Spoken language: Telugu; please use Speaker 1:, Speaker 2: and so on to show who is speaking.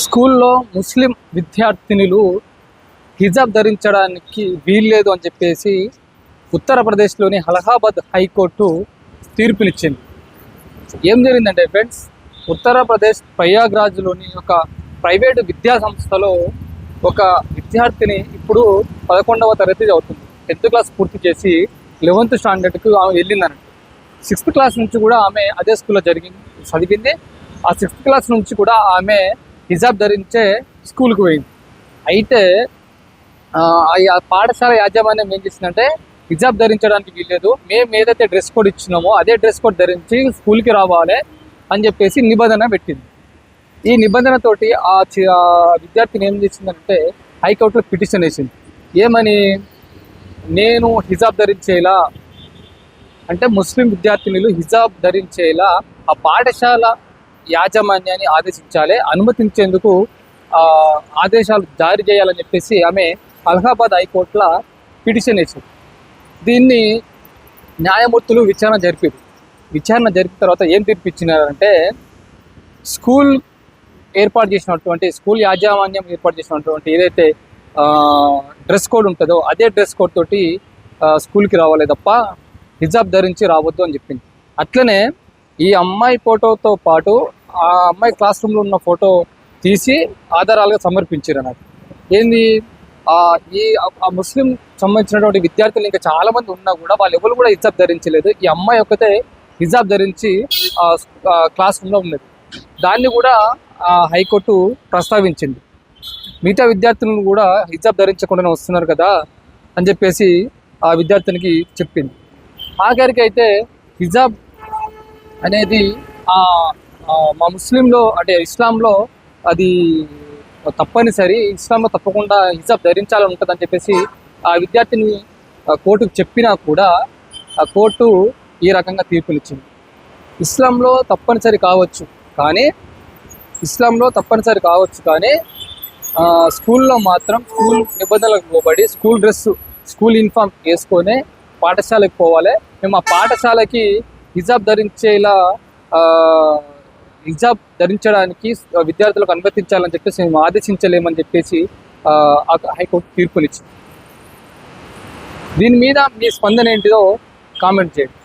Speaker 1: స్కూల్లో ముస్లిం విద్యార్థినులు హిజాబ్ ధరించడానికి వీల్లేదు అని చెప్పేసి ఉత్తరప్రదేశ్లోని అలహాబాద్ హైకోర్టు తీర్పునిచ్చింది. ఏం జరిగిందంటే ఫ్రెండ్స్, ఉత్తరప్రదేశ్ ప్రయాగ్రాజ్లోని ఒక ప్రైవేటు విద్యా సంస్థలో ఒక విద్యార్థిని ఇప్పుడు 11వ తరగతి చదువుతుంది. 10th క్లాస్ పూర్తి చేసి 11th స్టాండర్డ్కి ఆమె వెళ్ళిందనండి. 6th క్లాస్ నుంచి కూడా ఆమె అదే స్కూల్లో చదివింది. ఆ 6th క్లాస్ నుంచి కూడా ఆమె హిజాబ్ ధరించే స్కూల్కి పోయింది. అయితే ఆ పాఠశాల యాజమాన్యం ఏం చేసిందంటే, హిజాబ్ ధరించడానికి వీల్లేదు, మేము ఏదైతే డ్రెస్ కోడ్ ఇచ్చినామో అదే డ్రెస్ కోడ్ ధరించి స్కూల్కి రావాలి అని చెప్పేసి నిబంధన పెట్టింది. ఈ నిబంధనతోటి ఆ విద్యార్థిని ఏం చేసిందంటే హైకోర్టులో పిటిషన్ వేసింది. ఏమని, నేను హిజాబ్ ధరించేలా అంటే ముస్లిం విద్యార్థినులు హిజాబ్ ధరించేలా ఆ పాఠశాల యాజమాన్యాన్ని ఆదేశించాలి, అనుమతించేందుకు ఆదేశాలు జారీ చేయాలని చెప్పేసి ఆమె అలహాబాద్ హైకోర్టులో పిటిషన్ వేసింది. దీన్ని న్యాయమూర్తులు విచారణ జరిపిన తర్వాత ఏం తీర్పు ఇచ్చినారంటే, స్కూల్ యాజమాన్యం ఏర్పాటు చేసినటువంటి ఏదైతే డ్రెస్ కోడ్ ఉంటుందో అదే డ్రెస్ కోడ్ తోటి స్కూల్కి రావాలి తప్ప హిజాబ్ ధరించి రావద్దు అని చెప్పింది. అట్లనే ఈ అమ్మాయి ఫోటోతో పాటు ఆ అమ్మాయి క్లాస్ రూమ్లో ఉన్న ఫోటో తీసి ఆధారాలుగా సమర్పించారు అన్నట్టు. ఏంది, ఆ ముస్లిం సంబంధించినటువంటి విద్యార్థులు ఇంకా చాలామంది ఉన్నా కూడా వాళ్ళు ఎవరు కూడా హిజాబ్ ధరించలేదు. ఈ అమ్మాయి ఒక్కతే హిజాబ్ ధరించి క్లాస్ రూమ్లో ఉన్నది. దాన్ని కూడా హైకోర్టు ప్రస్తావించింది. మిగతా విద్యార్థులను కూడా హిజాబ్ ధరించకుండానే వస్తున్నారు కదా అని చెప్పేసి ఆ విద్యార్థినికి చెప్పింది. ఆఖరికి అయితే హిజాబ్ అనేది మా ముస్లింలో అంటే ఇస్లాంలో అది తప్పనిసరి, ఇస్లాంలో తప్పకుండా హిజాబ్ ధరించాలని ఉంటుందని చెప్పేసి ఆ విద్యార్థిని కోర్టుకు చెప్పినా కూడా ఆ కోర్టు ఈ రకంగా తీర్పునిచ్చింది. ఇస్లాంలో తప్పనిసరి కావచ్చు కానీ స్కూల్లో మాత్రం స్కూల్ నిబంధనలకు లోబడి స్కూల్ డ్రెస్, స్కూల్ యూనిఫామ్ వేసుకొని పాఠశాలకు పోవాలి. మేము ఆ పాఠశాలకి హిజాబ్ ధరించడానికి విద్యార్థులకు అనుమతించాలని చెప్పేసి మేము ఆదేశించలేమని చెప్పేసి హైకోర్టు తీర్పునిచ్చింది. దీని మీద మీ స్పందన ఏంటిదో కామెంట్ చేయండి.